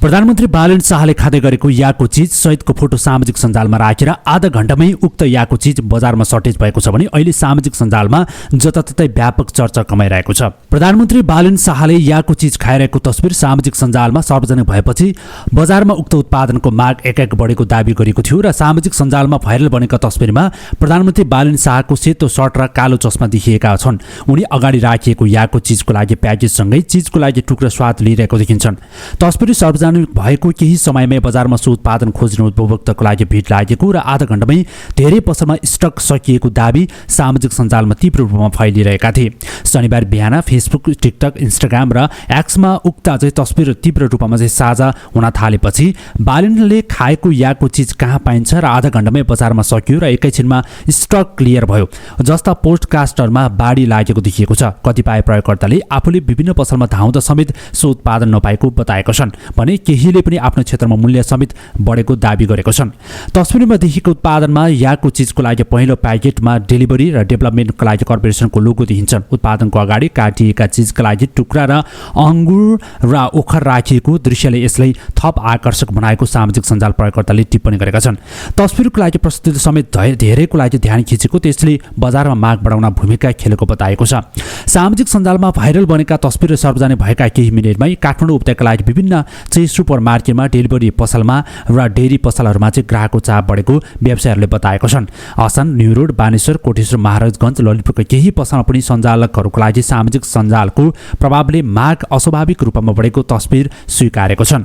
प्रधानमन्त्री बालेन शाहले खाँदै गरेको याको चीज सहितको फोटो सामाजिक सञ्जालमा राखेर आधा घण्टामै उक्त याको चीज बजारमा सर्टेज भएको छ भने अहिले सामाजिक सञ्जालमा जताततै व्यापक चर्चा कमाइरहेको छ। प्रधानमन्त्री बालेन शाहले याको चीज खाइरहेको तस्बिर सामाजिक सञ्जालमा सार्वजनिक भएपछि बजारमा उक्त उत्पादनको माग एकाएक बढेको दाबी गरेको थियो र सामाजिक सञ्जालमा भाइरल बनेका तस्बिरमा प्रधानमन्त्री बालेन शाहको सेतो सर्ट र कालो चस्मा देखिएका छन्। उनी अगाडि राखिएको याको चीजको लागि प्याकेजसँगै चीजको लागि टुक्रा स्वाद लिइरहेको देखिन्छन्। तस्बिर सार्वजनिक भएको केही समयमै बजारमा सो उत्पादन खोज्ने उपभोक्ताको लागि भिड लागेको र आधा घण्टामै धेरै पसलमा स्टक सकिएको दाबी सामाजिक सञ्जालमा तीव्र रूपमा फैलिरहेका थिए। शनिबार बिहान फेसबुक, टिकटक, इन्स्टाग्राम र एक्समा उक्त तस्बिर तीव्र रूपमा साझा हुन थालेपछि बालेनले खाएको याको चीज कहाँ पाइन्छ र आधा घण्टामै बजारमा सकियो र एकैछिनमा स्टक क्लियर भयो जस्ता पोस्टकास्टरमा बाढी लागेको देखिएको छ। कतिपय प्रयोगकर्ताले आफूले विभिन्न पसलमा धाउँदा समेत सो उत्पादन नपाएको बताएका छन् भने केहीले पनि आफ्नो क्षेत्रमा मूल्य समेत बढेको दाबी गरेका छन्। तस्बिरमा देखिएको उत्पादनमा याको चीजको लागि पहिलो प्याकेटमा डेलिभरी र डेभलपमेन्टको लागि कर्पोरेसनको लोगो देखिन्छन्। उत्पादनको अगाडि काटिएका चीजका लागि टुक्रा र अङ्गुर र ओखर राखिएको दृश्यले यसलाई थप आकर्षक बनाएको सामाजिक सञ्जाल प्रयोगकर्ताले टिप्पणी गरेका छन्। तस्बिरको लागि प्रस्तुति समेत धेरैको लागि ध्यान खिचेको, त्यसले बजारमा माग बढाउन भूमिका खेलेको बताएको छ। सामाजिक सञ्जालमा भाइरल बनेका तस्बिर सार्वजनिक भएका केही मिनेटमै काठमाडौँ उपत्यका लागि विभिन्न सुपर मार्केटमा, डेलिभरी पसलमा र डेरी पसलहरूमा ग्राहकको चाप बढेको व्यवसायीहरूले बताएका छन्। असन, न्यू रोड, बानेश्वर, कोटेश्वर, महाराजगञ्ज, ललितपुरका केही पसलमा पनि सञ्चालकहरूको लागि सामाजिक सञ्जालको प्रभावले माग अस्वाभाविक रूपमा बढेको तस्बिर स्वीकारेको छन्।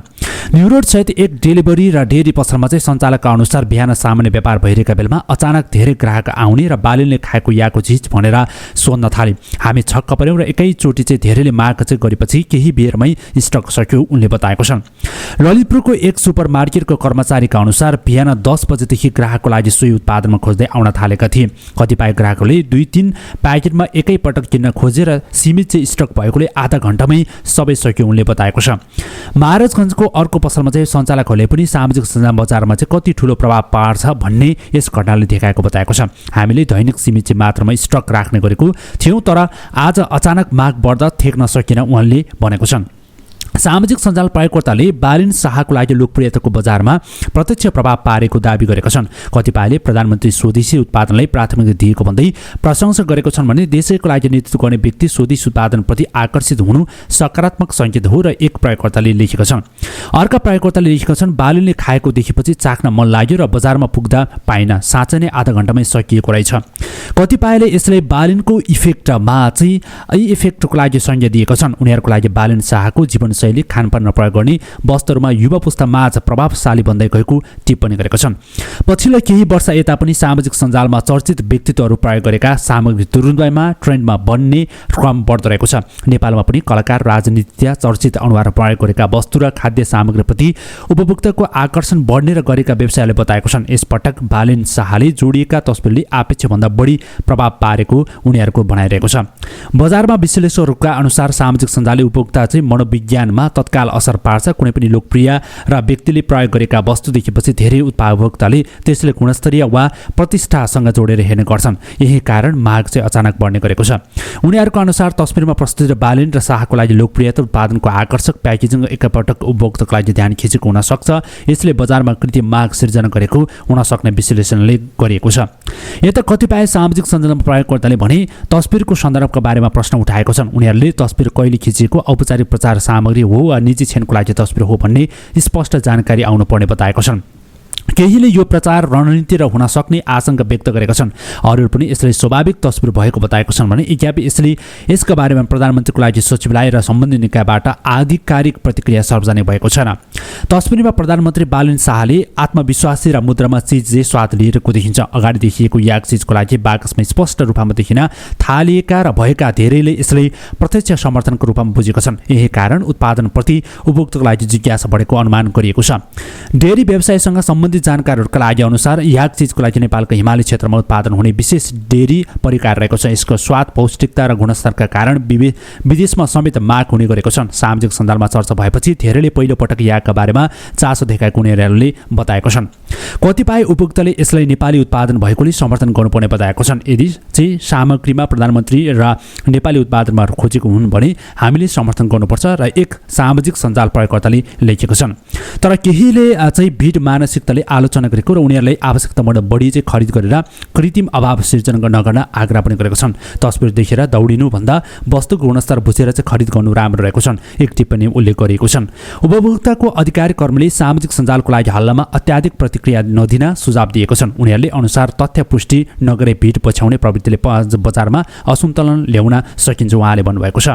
न्यू रोड सहित एक डेलिभरी र डेरी पसलमा सञ्चालकका अनुसार बिहान सामान्य व्यापार भइरहेका बेलामा अचानक धेरै ग्राहक आउने र बालेनले खाएको याको चीज भनेर सोध्न थाले। हामी छक्क पर्यौं र एकैचोटि धेरैले माग गरेपछि केही बेरमै स्टक सक्यो, उनले बताएको छन्। ललितपुरको एक सुपर मार्केटको कर्मचारीका अनुसार बिहान 10 बजेदेखि ग्राहकको लागि सोही उत्पादनमा खोज्दै आउन थालेका थिए। कतिपय ग्राहकहरूले 2-3 प्याकेटमा एकैपटक किन्न खोजेर सीमित स्टक भएकोले आधा घण्टामै सबै सक्यो, उनले बताएको छ। महाराजगञ्जको अर्को पसलमा सञ्चालकहरूले पनि सामाजिक सञ्जाल बजारमा कति ठूलो प्रभाव पार्छ भन्ने यस घटनाले देखाएको बताएको छ। हामीले दैनिक सीमित मात्रामा स्टक राख्ने गरेको थियौं, तर आज अचानक माग बढ्दा थेक्न सकिन, उहाँले भनेको छन्। सामाजिक सञ्जाल प्रयोगकर्ताले बालेन शाहको लागि लोकप्रियताको बजारमा प्रत्यक्ष प्रभाव पारेको दाबी गरेका छन्। कतिपयले प्रधानमन्त्री स्वदेशी उत्पादनलाई प्राथमिकता दिएको भन्दै प्रशंसा गरेका छन् भने देशको लागि नेतृत्व गर्ने व्यक्ति स्वदेशी उत्पादनप्रति आकर्षित हुनु सकारात्मक सङ्केत हो र एक प्रयोगकर्ताले लेखेका छन्। अर्का प्रयोगकर्ताले लेखेका छन्, बालेनले खाएको देखेपछि चाख्न मन लाग्यो र बजारमा पुग्दा पाइन, साँच्चै नै आधा घण्टामै सकिएको रहेछ। कतिपयले यसलाई बालेनको इफेक्टमा इफेक्टको लागि संज्ञा दिएका छन्। उनीहरूको लागि बालेन शाहको जीवन खानपानमा प्रयोग गर्ने वस्तुहरूमा युवा पुस्तामाझ प्रभावशाली बन्दै गएको टिप्पणी गरेका छन्। पछिल्लो केही वर्ष यता पनि सामाजिक सञ्जालमा चर्चित व्यक्तित्वहरू प्रयोग गरेका सामग्री तुरुन्तैमा ट्रेन्डमा बन्ने क्रम बढ्दो रहेको छ। नेपालमा पनि कलाकार, राजनीतिज्ञ, चर्चित अनुहार प्रयोग गरेका वस्तु र खाद्य सामग्रीप्रति उपभोक्ताको आकर्षण बढ्ने र गरेका व्यवसायीले बताएको छन्। यसपटक बालेन शाहले जोडिएका तस्बिरले अपेक्षाभन्दा बढी प्रभाव पारेको उनीहरूको भनाइरहेको छ। बजारमा विश्लेषकहरूका अनुसार सामाजिक सञ्जालले उपभोक्ता मनोविज्ञान तत्काल असर पार्छ। कुनै पनि लोकप्रिय र व्यक्तिले प्रयोग गरेका वस्तु देखेपछि धेरै उपभोक्ताले त्यसले गुणस्तरीय वा प्रतिष्ठासँग जोडेर हेर्ने गर्छन्। यही कारण माग अचानक बढ्ने गरेको छ। उनीहरूको अनुसार तस्बिरमा प्रस्तुत बालेन र शाहको लागि लोकप्रियता, उत्पादनको आकर्षक प्याकेजिङ एकपटक उपभोक्ताको लागि ध्यान खिचेको हुन सक्छ। यसले बजारमा कृत्रिम माग सिर्जना गरेको हुन सक्ने विश्लेषणले गरिएको छ। यता कतिपय सामाजिक सञ्जाल प्रयोगकर्ताले भने तस्बिरको सन्दर्भका बारेमा प्रश्न उठाएको छन्। उनीहरूले तस्बिर कहिले खिचेको, औपचारिक प्रचार सामग्री हो वा निजी क्षणको लागि तस्बिर हो भन्ने स्पष्ट जानकारी आउनुपर्ने बताएको छन्। केहीले यो प्रचार रणनीति र हुन सक्ने आशंका व्यक्त गरेका छन्। अरूले पनि यसलाई स्वाभाविक तस्बिर भएको बताएको छन् भने यद्यपि यसका बारेमा प्रधानमन्त्रीको लागि सचिवालय र सम्बन्धित निकायबाट आधिकारिक प्रतिक्रिया सार्वजनिक भएको छैन। तस्बिरमा प्रधानमन्त्री बालेन शाहले आत्मविश्वासी र मुद्रामा चीज स्वाद लिएको देखिन्छ। अगाडि देखिएको याक चीजको लागि बाकसमा स्पष्ट रूपमा देखिन थालिएका र भएका धेरैले यसलाई प्रत्यक्ष समर्थनको रूपमा बुझेका छन्। यही कारण उत्पादनप्रति उपभोक्ताको लागि जिज्ञासा बढेको अनुमान गरिएको छ। डेरी व्यवसायसँग सम्बन्धित जानकारीहरूका लागि अनुसार याक चीजको लागि नेपालको हिमाली क्षेत्रमा उत्पादन हुने विशेष डेरी परिकार रहेको छ। यसको स्वाद, पौष्टिकता र गुणस्तरका कारण विदेशमा समेत माग हुने गरेको छन्। सामाजिक सञ्जालमा चर्चा भएपछि धेरैले पहिलो पटक याकका बारेमा चासो देखाएको उनीहरूले बताएको छन्। कतिपय उपभोक्ताले यसलाई नेपाली उत्पादन भएकोले समर्थन गर्नुपर्ने बताएको छन्। यदि चाहिँ सामग्रीमा प्रधानमन्त्री र नेपाली उत्पादनमा खोजेको हुन् भने हामीले समर्थन गर्नुपर्छ र एक सामाजिक सञ्जाल प्रयोगकर्ताले लेखेको छन्। तर केहीले चाहिँ भिड मानसिकताले आलोचना गरेको र उनीहरूलाई आवश्यकताभन्दा बढी चाहिँ खरिद गरेर कृत्रिम अभाव सिर्जना नगर्न आग्रह पनि गरेको छन्। तस्बिर देखेर दौडिनुभन्दा वस्तुको गुणस्तर बुझेर चाहिँ खरिद गर्नु राम्रो रहेको छन्, एक टिप्पणी उल्लेख गरिएको छन्। उपभोक्ताको अधिकार कर्मले सामाजिक सञ्जालको लागि हल्लामा अत्याधिक प्रतिक्रिया नदिन सुझाव दिएको छन्। उनीहरूले अनुसार तथ्य पुष्टि नगरे भिड पछ्याउने प्रवृत्तिले बजारमा असन्तुलन ल्याउन सकिन्छ उहाँले भन्नुभएको छ।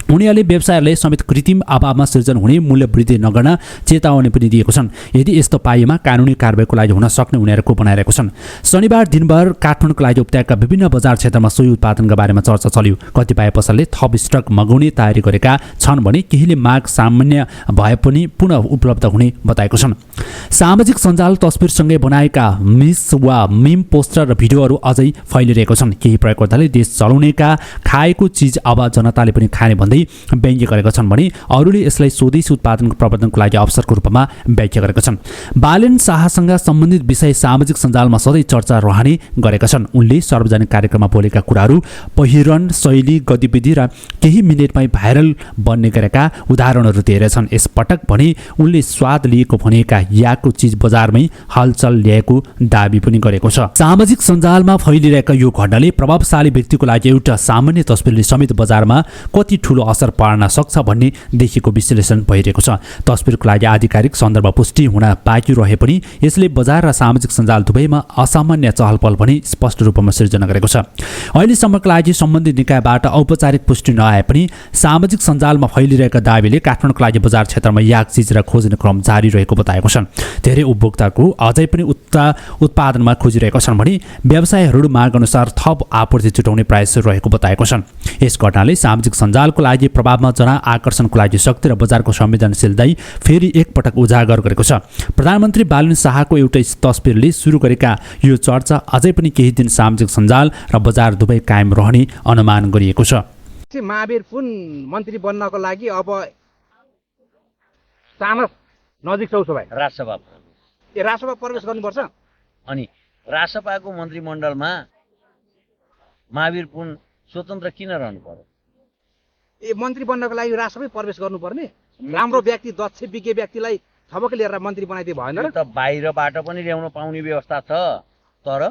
उनीहरूले व्यवसायहरूले समेत कृत्रिम अभावमा सिर्जना हुने मूल्य वृद्धि नगर्न चेतावनी पनि दिएको छन्। यदि यस्तो पाइएमा कानुनी कारबाहीको लागि हुन सक्ने उनीहरूको बनाइरहेको छन्। शनिबार दिनभर काठमाडौँको लागि उपत्यका विभिन्न बजार क्षेत्रमा सोही उत्पादनका बारेमा चर्चा चल्यो। कतिपय पसलले थप स्टक मगाउने तयारी गरेका छन् भने केहीले माग सामान्य भए पनि पुनः उपलब्ध हुने बताएको छन्। सामाजिक सञ्जाल तस्बिरसँगै बनाएका मिस वा मिम पोस्टर र भिडियोहरू अझै फैलिरहेको छन्। केही प्रयोगकर्ताले देश चलाउनेका खाएको चिज अब जनताले पनि खाने भन्दै व्यङ्ग्य गरेका छन् भने अरूले यसलाई स्वदेशी उत्पादनको प्रवर्धनको लागि अवसरको रूपमा व्याख्या गरेका छन्। बालेन शाहसँग सम्बन्धित विषय सामाजिक सञ्जालमा सधैँ चर्चा रहने गरेका छन्। उनले सार्वजनिक कार्यक्रममा बोलेका कुराहरू पहिरन शैली गतिविधि र केही मिनेटमै भाइरल बन्ने गरेका उदाहरणहरू धेरै छन्। यसपटक भने उनले स्वाद लिएको भनेका याको चिज बजारमै हलचल ल्याएको दाबी पनि गरेको छ। सामाजिक सञ्जालमा फैलिरहेका यो घटनाले प्रभावशाली व्यक्तिको लागि एउटा सामान्य तस्बिरले समेत बजारमा कति ठुलो असर पार्न सक्छ भन्ने देखिएको विश्लेषण भइरहेको छ। तस्बिरको लागि आधिकारिक सन्दर्भ पुष्टि हुन बाँकी रहे पनि यसले बजार र सामाजिक सञ्जाल दुवैमा असामान्य चहलपहल पनि स्पष्ट रूपमा सिर्जना गरेको छ। अहिलेसम्मका लागि सम्बन्धित निकायबाट औपचारिक पुष्टि नआए पनि सामाजिक सञ्जालमा फैलिरहेका दाबीले काठमाडौँको लागि बजार क्षेत्रमा याक चिज र खोज्ने क्रम जारी रहेको बताएको छन्। धेरै उपभोक्ताको अझै पनि उत्पादनमा खोजिरहेका छन् भने व्यवसायीहरू माग अनुसार थप आपूर्ति जुटाउने प्रयास रहेको बताएको छन्। यस घटनाले सामाजिक सञ्जालको लागि प्रभावमा जनआकर्षणको लागि शक्ति र बजारको संवेदनशीलता फेरि एकपटक उजागर गरेको छ। प्रधानमन्त्री बालन शाहको एउटा तस्बिरले सुरु गरेका यो चर्चा अझै पनि केही दिन सामाजिक सञ्जाल र बजार दुवै कायम रहने अनुमान गरिएको छ। महावीर पुन मन्त्री बन्नको लागि अब चामस नजिक छ उसो भए राजसभा प्रवेश गर्नुपर्छ। अनि राजसभाको मन्त्रीमण्डलमा महावीर पुन स्वतन्त्र किन रहनु पर्यो? मन्त्री बन्नको लागि राजसभा प्रवेश गर्नुपर्ने राम्रो व्यक्ति दक्ष विज्ञ व्यक्तिलाई थपक लिएर मन्त्री बनाइदिए भएन र? त बाहिरबाट पनि ल्याउन पाउने व्यवस्था छ, तर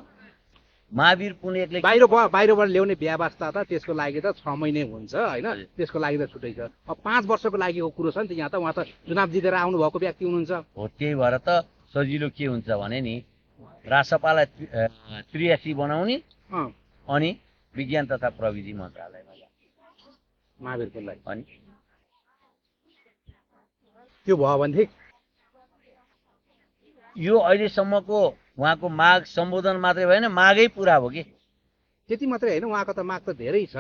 महावीर पुन एक्लै बाहिरबाट ल्याउने व्यवस्था त त्यसको लागि त 6 महिने हुन्छ हैन, त्यसको लागि त छुट्टै छ। अब 5 वर्षको लागिको कुरो छ नि त। यहाँ त उहाँ त चुनाव जितेर आउनु भएको व्यक्ति हुनुहुन्छ। हो, त्यही भएर त सजिलो के हुन्छ भने नि राजसभालाई 83 बनाउने अनि विज्ञान तथा प्रविधि मन्त्रालयमा महावीर पुनलाई अनि त्यो भयो भनेदेखि यो अहिलेसम्मको उहाँको माग सम्बोधन मात्रै भएन, मागै पुरा हो कि। त्यति मात्रै होइन, उहाँको त माग त धेरै छ।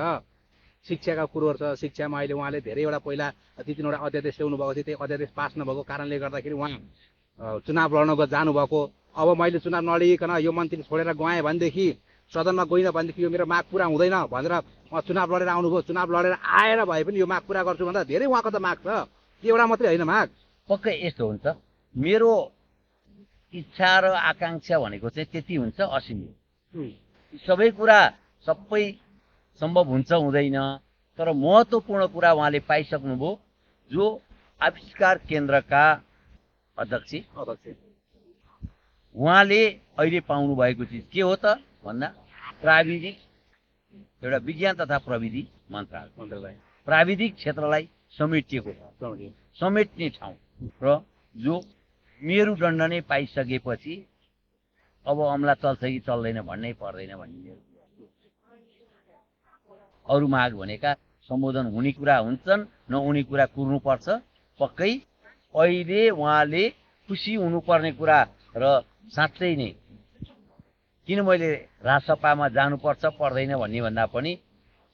शिक्षाका कुरोहरू छ। शिक्षामा अहिले उहाँले धेरैवटा पहिला 2-3वटा अध्यादेश ल्याउनु भएको थियो। त्यो अध्यादेश पास नभएको कारणले गर्दाखेरि उहाँ चुनाव लड्न जानुभएको। अब मैले चुनाव नलडिकन यो मन्त्री छोडेर गएँ भनेदेखि, सदनमा गइनँ भनेदेखि यो मेरो माग पुरा हुँदैन भनेर उहाँ चुनाव लडेर आउनुभयो। चुनाव लडेर आएर भए पनि यो माग पुरा गर्छु भन्दा धेरै उहाँको त माग छ। एउटा मात्रै होइन माग। पक्कै यस्तो हुन्छ। मेरो इच्छा र आकाङ्क्षा भनेको चाहिँ त्यति हुन्छ, असीमित। सबै कुरा सबै सम्भव हुन्छ हुँदैन, तर महत्त्वपूर्ण कुरा उहाँले पाइसक्नुभयो। जो आविष्कार केन्द्रका अध्यक्ष उहाँले अहिले पाउनु भएको चिज के हो त भन्दा प्राविधिक एउटा विज्ञान तथा प्रविधि मन्त्रालय प्राविधिक क्षेत्रलाई समेटिएको समेट्ने ठाउँ र जो मेरुदण्ड नै पाइसकेपछि अब अमला चल्छ कि चल्दैन भन्नै पर्दैन भन्ने अरू माग भनेका सम्बोधन हुने कुरा हुन्छन्, नहुने कुरा कुर्नुपर्छ। पक्कै अहिले उहाँले खुसी हुनुपर्ने कुरा र साँच्चै नै किन मैले राजसभामा जानुपर्छ पर्दैन भन्ने भन्दा पनि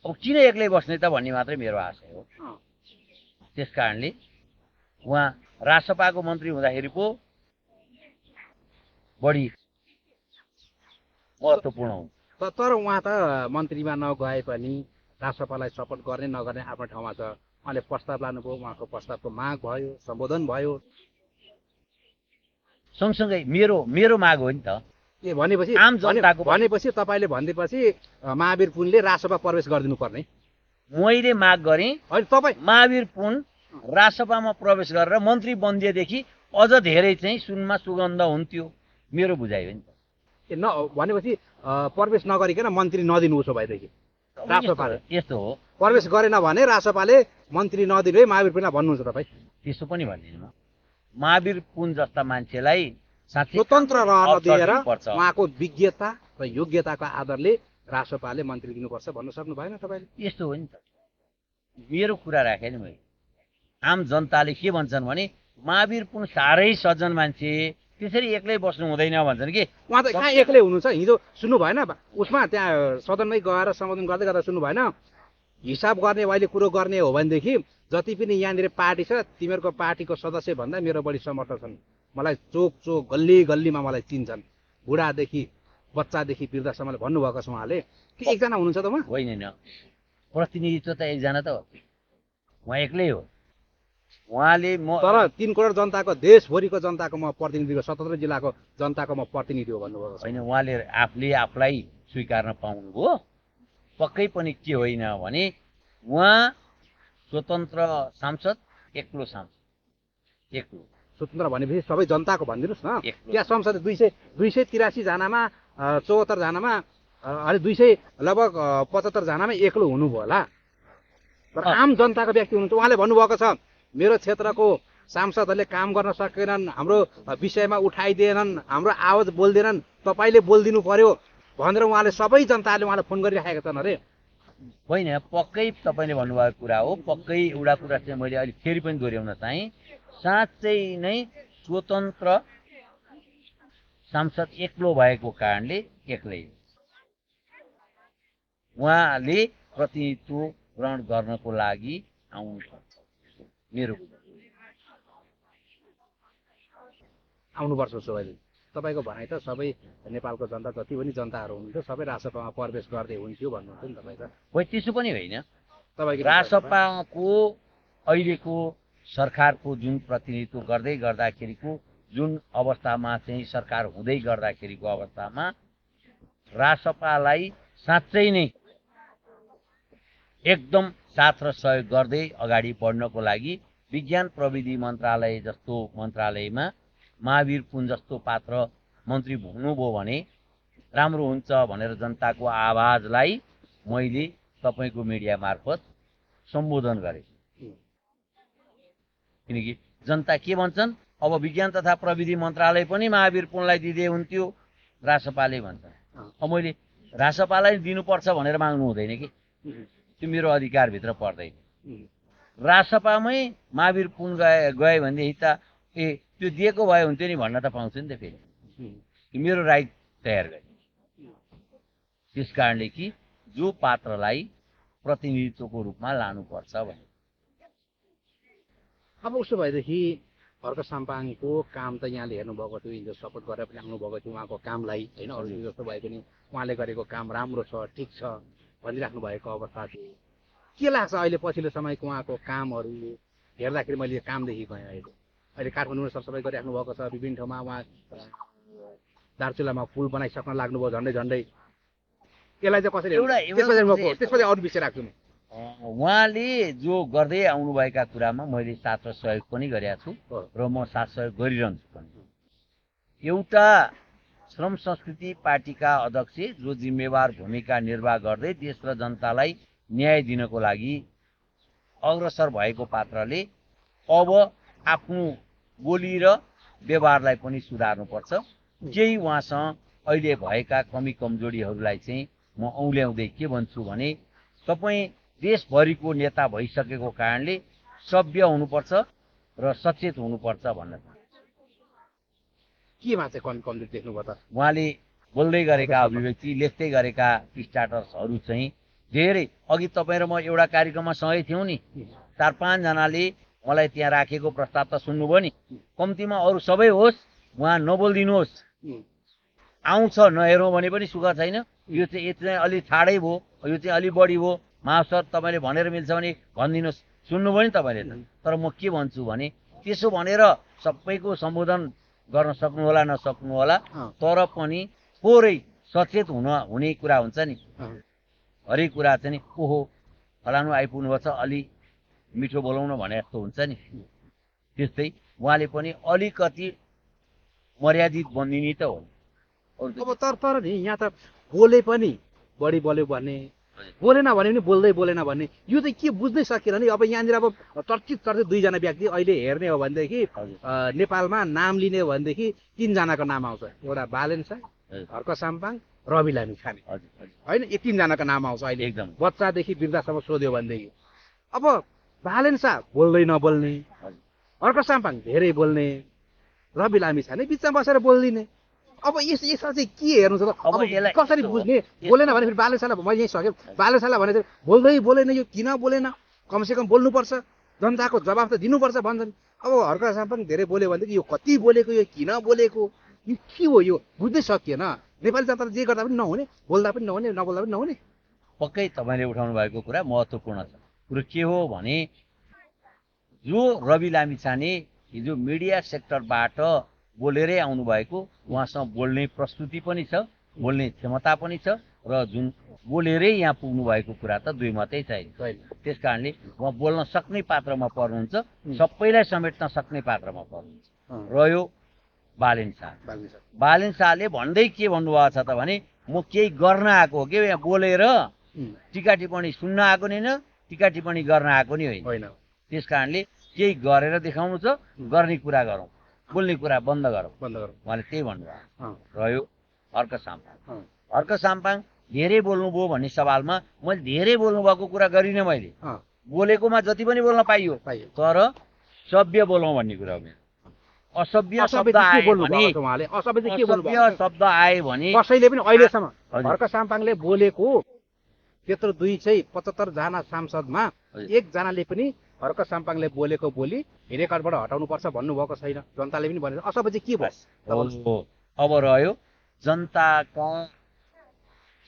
अब किन एक्लै बस्ने त भन्ने मात्रै मेरो आशय हो। त्यस कारणले उहाँ राजसभाको मन्त्री हुँदाखेरि पो बढी महत्त्वपूर्ण हुन्छ। तर उहाँ त मन्त्रीमा नगए पनि राजसभालाई सपोर्ट गर्ने नगर्ने आफ्नो ठाउँमा छ। उहाँले प्रस्ताव लानुभयो, उहाँको प्रस्तावको माग भयो, सम्बोधन भयो। सँगसँगै मेरो माग हो नि त। ए भनेपछि आम जनताको भनेपछि तपाईँले भनिदिएपछि महावीर पुनले रासपा प्रवेश गरिदिनु पर्ने। मैले माग गरेँ होइन तपाईँ महावीर पुन रासपामा प्रवेश गरेर मन्त्री बनिदिएदेखि अझ धेरै चाहिँ सुनमा सुगन्ध हुन्थ्यो, मेरो बुझाइ हो नि त। ए भनेपछि प्रवेश नगरिकन मन्त्री नदिनु उसो भएदेखि रासपाले यस्तो हो, प्रवेश गरेन भने रासपाले मन्त्री नदिनु है महावीर पुनलाई भन्नुहुन्छ तपाईँ। त्यसो पनि भन्दिनँ म। महावीर पुन जस्ता मान्छेलाई साँच्चै स्वतन्त्र रहन दिएर पर्छ। उहाँको विज्ञता र योग्यताको आधारले रासपाले मन्त्री दिनुपर्छ भन्न सक्नु भएन तपाईँले? यस्तो हो नि त, मेरो कुरा राखेँ नि मैले। आम जनताले के भन्छन् भने महावीर पुन साह्रै सज्जन मान्छे, त्यसरी एक्लै बस्नु हुँदैन भन्छन् कि। उहाँ त कहाँ एक्लै हुनुहुन्छ? हिजो सुन्नु भएन उसमा त्यहाँ सदनमै गएर सम्बोधन गर्दै गर्दा सुन्नु भएन? हिसाब गर्ने अहिले कुरो गर्ने हो भनेदेखि जति पनि यहाँनिर पार्टी छ तिमीहरूको पार्टीको सदस्य भन्दा मेरो बढी समर्थक छन्। मलाई चोक चोक गल्ली गल्लीमा मलाई चिन्छन्, बुढादेखि बच्चादेखि वृद्धसम्मले भन्नुभएको छ उहाँले। कि एकजना हुनुहुन्छ त उहाँ? होइन, प्रतिनिधित्व त एकजना त हो, उहाँ एक्लै हो। उहाँले तर 3 करोड जनताको देशभरिको जनताको म प्रतिनिधिको 17 जिल्लाको जनताको म प्रतिनिधि हो भन्नुभएको छ। होइन, उहाँले आफूले आफूलाई स्वीकार्न पाउनुभयो। पक्कै पनि के होइन भने उहाँ स्वतन्त्र सांसद, एक्लो सांसद, एक्लो। स्वतन्त्र भनेपछि सबै जनताको भनिदिनुहोस् न। एक्लो। त्यहाँ संसद 283 जनामा 74 जनामा अलि 200 लगभग 75 जनामा एक्लो हुनुभयो होला। तर आम जनताको व्यक्ति हुनुहुन्छ। उहाँले भन्नुभएको छ मेरो क्षेत्रको सांसदहरूले काम गर्न सकेनन्, हाम्रो विषयमा उठाइदिएनन्, हाम्रो आवाज बोल्दैनन्, तपाईँले बोलिदिनु पर्यो भनेर उहाँले सबै जनताले उहाँलाई फोन गरिराखेका छन् अरे। होइन, पक्कै तपाईँले भन्नुभएको कुरा हो। पक्कै एउटा कुरा चाहिँ मैले अहिले फेरि पनि दोहोऱ्याउन चाहेँ, साँच्चै नै स्वतन्त्र सांसद एक्लो भएको कारणले एक्लै उहाँले प्रतिनिधित्व ग्रहण गर्नको लागि आउनुपर्छ। मेरो आउनुपर्छ उसो भए तपाईँको भनाइ त सबै नेपालको जनता जति पनि जनताहरू हुनुहुन्छ सबै रासपामा प्रवेश गर्दै हुन्थ्यो भन्नुहुन्छ नि तपाईँ त। होइन, त्यसो पनि होइन। तपाईँको रासपाको अहिलेको सरकारको जुन प्रतिनिधित्व गर्दै गर्दाखेरिको जुन अवस्थामा चाहिँ सरकार हुँदै गर्दाखेरिको अवस्थामा रासपालाई साँच्चै नै एकदम साथ र सहयोग गर्दै अगाडि बढ्नको लागि विज्ञान प्रविधि मन्त्रालय जस्तो मन्त्रालयमा महावीर पुन जस्तो पात्र मन्त्री हुनुभयो भने राम्रो हुन्छ भनेर जनताको आवाजलाई मैले तपाईँको मिडिया मार्फत सम्बोधन गरेँ। किनकि जनता के भन्छन्, अब विज्ञान तथा प्रविधि मन्त्रालय पनि महावीर पुनलाई दिँदै हुन्थ्यो रासपाले भन्छन्। अब मैले रासपालाई दिनुपर्छ भनेर माग्नु हुँदैन कि, त्यो मेरो अधिकारभित्र पर्दैन। रासपामै महावीर पुन गए भनेदेखि त त्यो दिएको भए हुन्थ्यो नि भन्न त पाउँछु नि त फेरि। मेरो राइट तयार गरेँ। त्यस कारणले कि जो पात्रलाई प्रतिनिधित्वको रूपमा लानुपर्छ भने। अब उसो भएदेखि अर्को साम्पाङको काम त यहाँले हेर्नुभएको थियो, हिजो सपोर्ट गरेर पनि आउनुभएको थियो उहाँको कामलाई होइन। अरू जस्तो भए पनि उहाँले गरेको काम राम्रो छ, ठिक छ भनिराख्नु भएको अवस्था थियो। के लाग्छ अहिले पछिल्लो समयको उहाँको कामहरू हेर्दाखेरि? मैले कामदेखि गएँ अहिले काठमाडौँमा सरसफाइ गरिराख्नु भएको छ, विभिन्न ठाउँमा उहाँ दार्चुलामा पुल बनाइसक्न लाग्नुभयो झन्डै झन्डै। यसलाई चाहिँ कसरी त्यसपछि अरू विषय राख्छु म। उहाँले जो गर्दै आउनुभएका कुरामा मैले साथ र सहयोग पनि गरेका छु र म साथ सहयोग गरिरहन्छु पनि। एउटा श्रम संस्कृति पार्टीका अध्यक्ष जो जिम्मेवार भूमिका निर्वाह गर्दै देश र जनतालाई न्याय दिनको लागि अग्रसर भएको पात्रले अब आफ्नो बोली र व्यवहारलाई पनि सुधार्नुपर्छ। केही उहाँसँग अहिले भएका कमी कमजोरीहरूलाई चाहिँ म औल्याउँदै के भन्छु भने तपाईँ देशभरिको नेता भइसकेको कारणले सभ्य हुनुपर्छ र सचेत हुनुपर्छ भन्न चाहन्छु। केमा चाहिँ कमी कमजोरी देख्नुभयो त? उहाँले बोल्दै गरेका अभिव्यक्ति, लेख्दै गरेका स्ट्याटसहरू चाहिँ धेरै, अघि तपाईँ र म एउटा कार्यक्रममा सँगै थियौँ नि, 4-5 जनाले मलाई त्यहाँ राखेको प्रस्ताव त सुन्नुभयो नि। कम्तीमा अरू सबै होस्, उहाँ नबोलिदिनुहोस्, आउँछ नहेरौँ भने पनि सुख छैन। यो चाहिँ अलि ठाडै भयो, यो चाहिँ अलि बढी भयो, महासर तपाईँले भनेर मिल्छ भने भनिदिनुहोस्। सुन्नुभयो नि तपाईँले त। तर म के भन्छु भने त्यसो भनेर सबैको सम्बोधन गर्न सक्नु होला नसक्नु होला, अँ। तर पनि थोरै सचेत हुने कुरा हुन्छ नि। हरेक कुरा चाहिँ नि ओहो फलानु आइपुग्नुभएको छ, अलि मिठो बोलाउन भने जस्तो हुन्छ नि। त्यस्तै उहाँले पनि अलिकति मर्यादित बनिने त हो। अब तर नि यहाँ त बोले पनि बढी बोल्यो भन्ने, बोलेन भने पनि बोल्दैन भन्ने, यो चाहिँ के बुझ्नै सकिएन नि। अब यहाँनिर अब चर्चित दुईजना व्यक्ति अहिले हेर्ने हो भनेदेखि नेपालमा नाम लिने हो भनेदेखि 3 जनाको नाम आउँछ। एउटा बालेन शाह, हर्क साम्पाङ, रवि लामिछाने, होइन? यो 3 जनाको नाम आउँछ अहिले एकदम। बच्चादेखि वृद्धासम्म सोध्यो भनेदेखि। अब बालेन शाह बोल्दै नबोल्ने, हर्क साम्पाङ धेरै बोल्ने, रवि लामिछाने बिचमा बसेर बोल्दिने। अब यसमा चाहिँ के हेर्नु छ त? अब यसलाई कसरी बुझ्ने? बोलेन भने फेरि बालेन शाहलाई मैले यहीँ सकेँ, बालेन शाहलाई भने चाहिँ बोल्दै बोलेन, यो किन बोलेन, कमसेकम बोल्नुपर्छ, जनताको जवाब त दिनुपर्छ भन्छन्। अब हर्क साम्पाङ धेरै बोल्यो भनेदेखि यो कति बोलेको, यो किन बोलेको, यो के हो? यो बुझ्नै सकिएन। नेपाली जनताले जे गर्दा पनि नहुने, बोल्दा पनि नहुने, नबोल्दा पनि नहुने। पक्कै तपाईँले उठाउनु भएको कुरा महत्त्वपूर्ण छ। कुरो के हो भने जो रवि लामिछाने हिजो मिडिया सेक्टरबाट बोलेरै आउनुभएको, उहाँसँग बोल्ने प्रस्तुति पनि छ, बोल्ने क्षमता पनि छ, र जुन बोलेरै यहाँ पुग्नु भएको कुरा त दुई मात्रै छैन। त्यस कारणले उहाँ बोल्न सक्ने पात्रमा पर्नुहुन्छ, सबैलाई समेट्न सक्ने पात्रमा पर्नुहुन्छ। रह्यो बालेन शाह। बालेन शाहले भन्दै के भन्नुभएको छ त भने म केही गर्न आएको हो कि यहाँ बोलेर टिका टिप्पणी सुन्न आएको नि होइन, टिका टिप्पणी गर्न आएको नि होइन। त्यस कारणले केही गरेर देखाउनु छ, गर्ने कुरा गरौँ, बोल्ने कुरा बन्द गरौँ, उहाँले त्यही भन्नुभयो। रह्यो हर्क साम्पाङ। हर्क साम्पाङ धेरै बोल्नुभयो भन्ने सवालमा मैले धेरै बोल्नुभएको कुरा गरिनँ। मैले बोलेकोमा जति पनि बोल्न पाइयो, तर सभ्य बोलौँ भन्ने कुरा हो। असभ्य शब्द आयो भने कसैले पनि अहिलेसम्म हर्क साम्पाङले बोलेको त्यत्रो 275 जना सांसदमा एकजनाले पनि हर्क साम्पाङले बोलेको बोली रेकर्डबाट हटाउनुपर्छ भन्नुभएको छैन। जनताले पनि भनेर असभ्य चाहिँ के भयो? अब रह्यो जनताका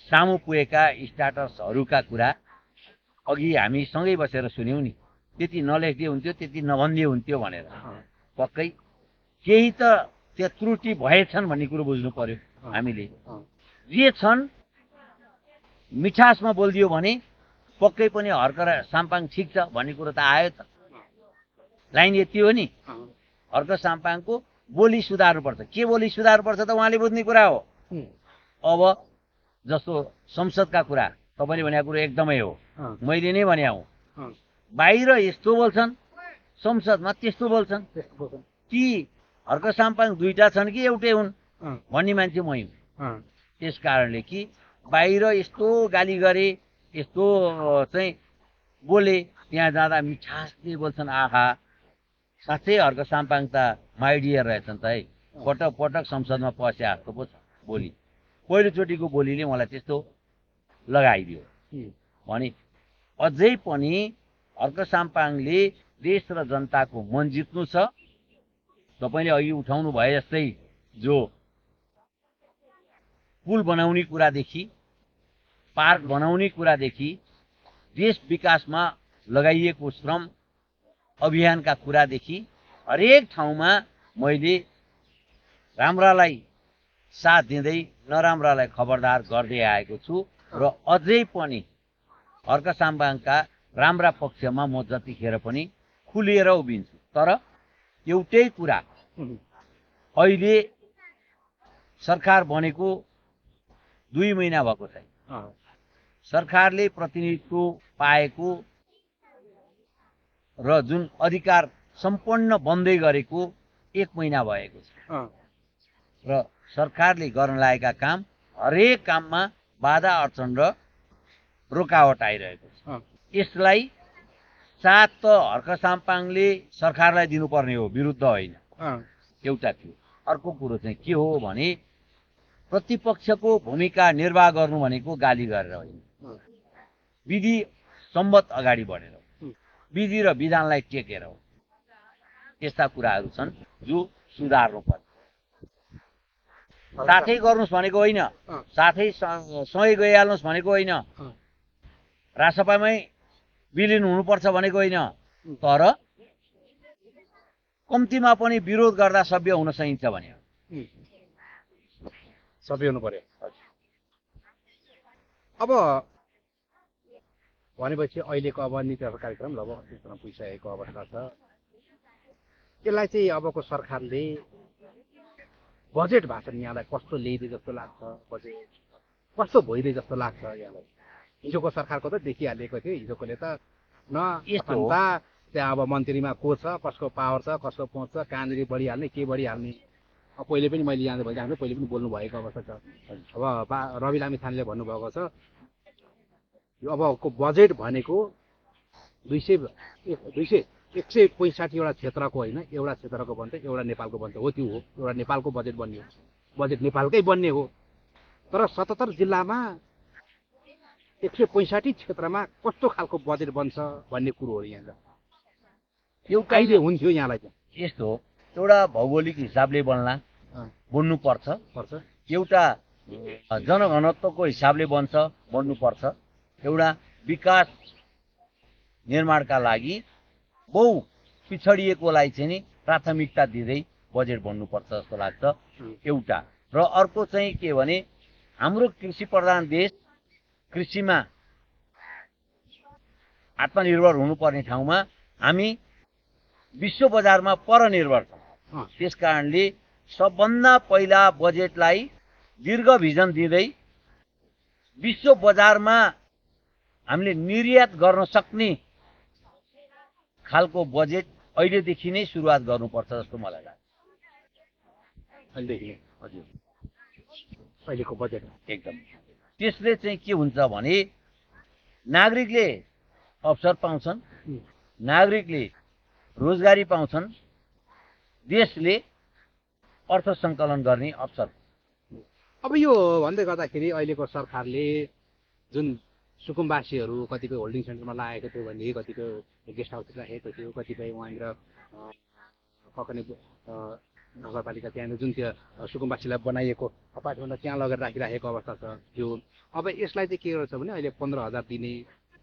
सामु पुगेका स्ट्याटसहरूका कुरा अघि हामी सँगै बसेर सुन्यौँ नि। त्यति नलेख्दै हुन्थ्यो, त्यति नभन्दै हुन्थ्यो भनेर। पक्कै केही त त्यो त्रुटि भएछन् भन्ने कुरो बुझ्नु पर्यो हामीले। जे छन् मिठासमा बोलिदियो भने पक्कै पनि हर्क साम्पाङ ठिक छ भन्ने कुरो त आयो त। लाइन यति हो नि, हर्क साम्पाङको बोली सुधार्नुपर्छ। के बोली सुधार्नुपर्छ त उहाँले बुझ्ने कुरा हो। अब जस्तो संसदका कुरा तपाईँले भनेको कुरो एकदमै हो, मैले नै भने हौ। बाहिर यस्तो बोल्छन्, संसदमा त्यस्तो बोल्छन्। ती हर्क साम्पाङ दुईटा छन् कि एउटै हुन् भन्ने मान्छे मै हुँ। त्यस कारणले कि बाहिर यस्तो गाली गरे, यस्तो चाहिँ बोले, त्यहाँ जाँदा मिठासले बोल्छन्। आहा, साँच्चै हर्क साम्पाङ त माइडियर रहेछन् त है। पटक पटक संसदमा पसे जस्तो पो छ बोली। पहिलोचोटिको बोलीले मलाई त्यस्तो लगाइदियो भने अझै पनि हर्क साम्पाङले देश र जनताको मन जित्नु छ। तपाईँले अघि उठाउनु भए जस्तै जो पुल बनाउने कुरादेखि, पार्क बनाउने कुरादेखि, देश विकासमा लगाइएको श्रम अभियानका कुरादेखि हरेक ठाउँमा मैले राम्रालाई साथ दिँदै नराम्रालाई खबरदार गर्दै आएको छु र अझै पनि हर्क साम्पाङका राम्रा पक्षमा म जतिखेर पनि खुलेर उभिन्छु। तर एउटै कुरा, अहिले सरकार बनेको 2 महिना भएको छैन। सरकारले प्रतिनिधित्व पाएको र जुन अधिकार सम्पन्न बन्दै गरेको 1 महिना भएको छ र सरकारले गर्न लागेका काम हरेक काममा बाधा अडचन र रोकावट आइरहेको छ। यसलाई साथ त हर्क साम्पाङले सरकारलाई दिनुपर्ने हो, विरुद्ध होइन। एउटा थियो। अर्को कुरो चाहिँ के हो भने प्रतिपक्षको भूमिका निर्वाह गर्नु भनेको गाली गरेर होइन, विधि सम्मत अगाडि बढेर, विधि र विधानलाई टेकेर हो। यस्ता कुराहरू छन् जो सुधार्नु पर्छ। साथै गर्नुहोस् भनेको होइन, साथै सँगै गइहाल्नुहोस् भनेको होइन, रासपामै विलिन हुनुपर्छ भनेको होइन, तर कम्तीमा पनि विरोध गर्दा सभ्य हुन सकिन्छ भने सबै हुनु पर्यो। अब भनेपछि अहिलेको अब नीति आयोग कार्यक्रम लगभग अस्तित्वमा पुगिसकेको अवस्था छ। यसलाई चाहिँ अबको सरकारले बजेट भाषण यहाँलाई कस्तो ल्याइदिए जस्तो लाग्छ, बजेट कस्तो भइदिए जस्तो लाग्छ यहाँलाई? हिजोको सरकारको त देखिहालेको थियो, हिजोकोले त न यस्तो हो। अथवा त्यहाँ अब मन्त्रीमा को छ, कसको पावर छ, कसको पहुँच छ, कहाँनिर बढिहाल्ने के बढिहाल्ने। अब पहिले पनि मैले यहाँ भइहाल्नु पहिले पनि बोल्नु भएको अवस्था छ। अब रवि लामिछानेले भन्नुभएको छ यो अबको बजेट भनेको 165 वटा क्षेत्रको होइन, एउटा क्षेत्रको बन्छ, एउटा नेपालको बन्छ हो। त्यो हो एउटा नेपालको बजेट बन्ने हो, बजेट नेपालकै बन्ने हो। तर 77 जिल्लामा 165 क्षेत्रमा कस्तो खालको बजेट बन्छ भन्ने कुरो हो यहाँ। एउटा आइडिया हुन्थ्यो यहाँलाई चाहिँ। यस्तो हो, एउटा भौगोलिक हिसाबले बन्नु पर्छ, एउटा जनघनत्वको हिसाबले बन्नुपर्छ, एउटा विकास निर्माणका लागि बहु पिछडिएकोलाई चाहिँ नि प्राथमिकता दिँदै बजेट बन्नुपर्छ जस्तो लाग्छ एउटा। र अर्को चाहिँ के भने हाम्रो कृषि प्रधान देश, कृषिमा आत्मनिर्भर हुनुपर्ने ठाउँमा हामी विश्व बजारमा परनिर्भर छौँ। त्यस कारणले सबभन्दा पहिला बजेटलाई दीर्घ भिजन दिँदै विश्व बजारमा हामीले निर्यात गर्न सक्ने खालको बजेट अहिलेदेखि नै सुरुवात गर्नुपर्छ जस्तो मलाई लाग्छ। अहिलेदेखि हजुर, अहिलेको बजेट एकदम। त्यसले चाहिँ के हुन्छ भने नागरिकले अवसर पाउँछन्, नागरिकले रोजगारी पाउँछन्, देशले अर्थ सङ्कलन गर्ने अवसर। अब यो भन्दै गर्दाखेरि अहिलेको सरकारले जुन सुकुम्बासीहरू कतिपय होल्डिङ सेन्टरमा लागेको थियो भने कतिपय गेस्ट हाउस राखेको थियो, कतिपय वहाँनिर पकाउने नगरपालिका त्यहाँ जुन त्यो सुकुम्बासीलाई बनाइएको अपार्टमेन्ट त्यहाँ लगेर राखिराखेको अवस्था छ त्यो। अब यसलाई चाहिँ के गर्छ भने अहिले 15,000 दिने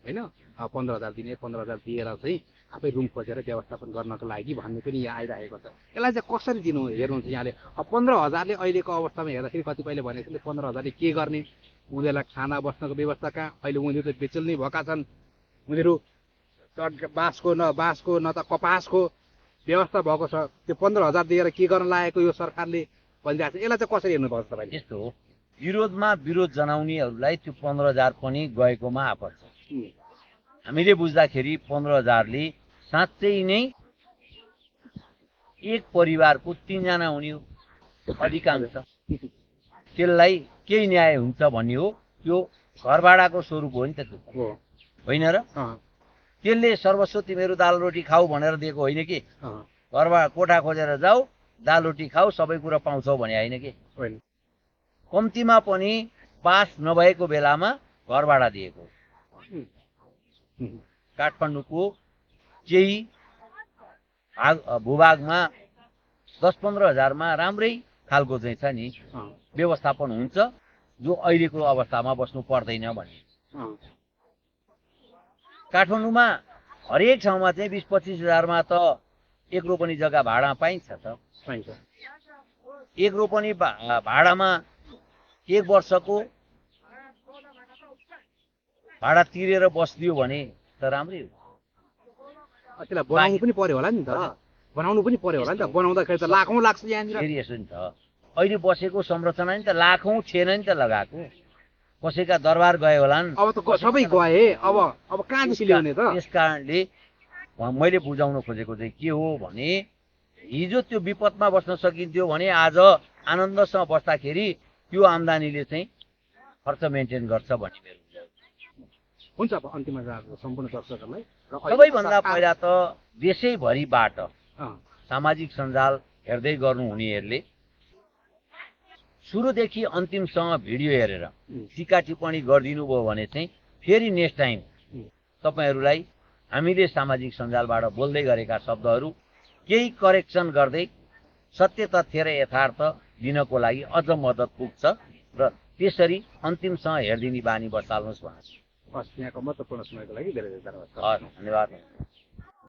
होइन, 15,000 दिने, 15,000 दिएर चाहिँ आफै रुम खोजेर व्यवस्थापन गर्नको लागि भन्ने पनि यहाँ आइरहेको छ। यसलाई चाहिँ कसरी दिनु हेर्नुहुन्छ यहाँले? अब 15,000ले अहिलेको अवस्थामा हेर्दाखेरि कतिपयले भनेको छ 15,000ले के गर्ने, उनीहरूलाई खाना बस्नको व्यवस्था कहाँ? अहिले उनीहरू त बेचेल नै भएका छन्, उनीहरू बाँसको न त कपासको व्यवस्था भएको छ। त्यो 15,000 दिएर के गर्न लागेको यो सरकारले भनिरहेको छ, यसलाई चाहिँ कसरी हेर्नुभएको छ तपाईँले? यस्तो हो, विरोधमा विरोध जनाउनेहरूलाई त्यो 15,000 पनि गएकोमा आपत छ। हामीले बुझ्दाखेरि 15,000ले साँच्चै नै एक परिवारको 3 जना हुने हो अधिकांश। त्यसलाई केही न्याय हुन्छ भन्ने हो, त्यो घर भाडाको स्वरूप हो नि त, त्यो होइन र? त्यसले सर्वस्व तिमीहरू दाल रोटी खाऊ भनेर दिएको होइन कि, घरमा कोठा खोजेर जाऊ दाल रोटी खाऊ सबै कुरा पाउँछौ भने होइन कि। कम्तीमा पनि पास नभएको बेलामा घर भाडा दिएको। काठमाडौँको केही भूभागमा 10-15 हजारमा राम्रै खालको चाहिँ छ नि व्यवस्थापन हुन्छ, जो अहिलेको अवस्थामा बस्नु पर्दैन भन्ने। काठमाडौँमा हरेक ठाउँमा चाहिँ 20-25 हजारमा त एक रोपनी जग्गा भाडामा पाइन्छ त। एक रोपनी भाडामा एक वर्षको भाडा तिरेर बस्दियो भने त राम्रै हो। त्यसलाई बनाउनु पनि पर्यो होला नि त, बनाउनु पनि पर्यो होला नि त। बनाउँदाखेरि त लाखौँ लाग्छ यहाँनिर। फेरि यसो नि त, अहिले बसेको संरचना नि त लाखौँ थिएन नि त लगाएको, कसैका दरबार गए होलान्। अब त सबै गए, अब कहाँदेखि ल्याउने त? त्यस कारणले मैले बुझाउन खोजेको चाहिँ के हो भने हिजो त्यो विपदमा बस्न सकिन्थ्यो भने आज आनन्दसँग बस्दाखेरि त्यो आम्दानीले चाहिँ खर्च मेन्टेन गर्छ भन्ने मेरो हुन्छ। अब अन्तिममा सम्पूर्ण दर्शकहरूलाई सबैभन्दा पहिला त देशैभरिबाट सामाजिक सञ्जाल हेर्दै गर्नुहुनेहरूले सुरुदेखि अन्तिमसँग भिडियो हेरेर टिका टिप्पणी गरिदिनु भयो भने चाहिँ फेरि नेक्स्ट टाइम तपाईँहरूलाई हामीले सामाजिक सञ्जालबाट बोल्दै गरेका शब्दहरू केही करेक्सन गर्दै सत्य तथ्य र यथार्थ दिनको लागि अझ मद्दत पुग्छ र त्यसरी अन्तिमसँग हेरिदिने बानी बसाल्नुहोस् भन्छु। यहाँको महत्त्वपूर्ण समयको लागि धेरै धेरै धन्यवाद। धन्यवाद।